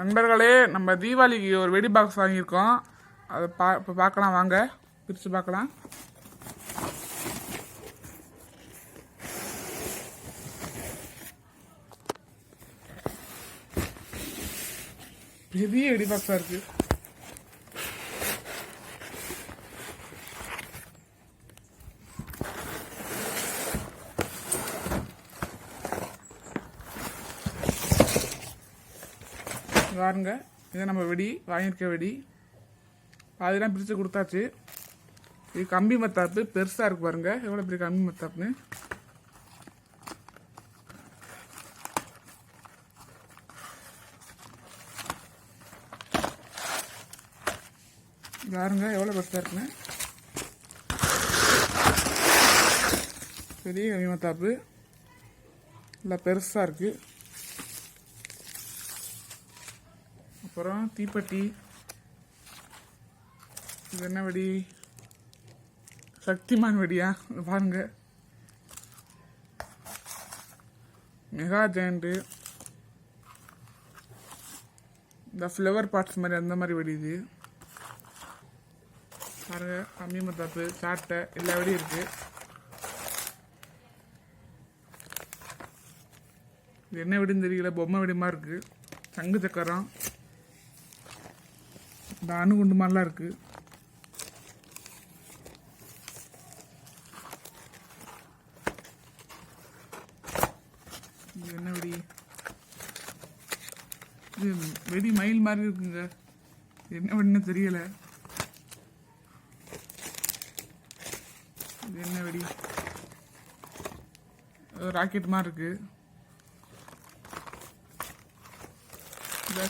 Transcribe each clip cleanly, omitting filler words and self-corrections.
நண்பர்களே, நம்ம தீபாவளிக்கு ஒரு வெடி பாக்ஸ் வாங்கியிருக்கோம். அதை இப்போ பார்க்கலாம், வாங்க பிரித்து பார்க்கலாம். பெரிய வெடி பாக்ஸாக இருக்கு. பாருங்க, இதை நம்ம வெடி வாங்கியிருக்க வெடி அதெல்லாம் பிரித்து கொடுத்தாச்சு. இது கம்பி மத்தாப்பு பெருசாக இருக்கு பாருங்க, எவ்வளோ பெரிய கம்பி மத்தாப்புன்னு. பாருங்க எவ்வளோ பெருசாக இருக்குன்னு. பெரிய கம்பி மத்தாப்பு இல்லை பெருசாக இருக்கு. அப்புறம் தீப்பெட்டி, இது என்ன வெடி? சக்திமான் வெடியா பாருங்க. மெகா ஜெயண்ட், இந்த ஃப்ளவர் பார்ட்ஸ் மாதிரி அந்த மாதிரி வெடி இது பாருங்க. கம்பி மத்தாப்பு, சாட்டை, எல்லா வெடியும் இருக்கு. இது என்ன வெடின்னு தெரியல, பொம்மை வெடி மாதிரி இருக்கு. சங்கு சக்கரம், இந்த அணுகுண்டு மாதிரிலாம் இருக்கு. இது என்ன வெடி? இது வெடி மயில் மாதிரி இருக்குங்க. என்ன வெடின்னு தெரியல. இது என்ன வெடி? ராக்கெட் மாதிரி இருக்கு.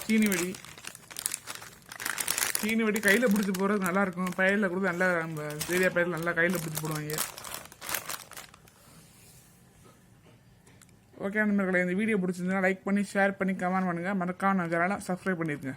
சீனி வெடி. சீனி வெடி கையில் பிடிச்சி போகிறது நல்லா இருக்கும். பயிரில் கூட நல்லா, நம்ம ஏரியா பயிரில் நல்லா கையில் பிடிச்சி போடுவாங்க. ஓகே நண்பர்களே, இந்த வீடியோ பிடிச்சிருந்தா லைக் பண்ணி ஷேர் பண்ணி கமெண்ட் பண்ணுங்கள். மறக்காம நம்ம சேனலை சப்ஸ்கிரைப் பண்ணிடுங்க.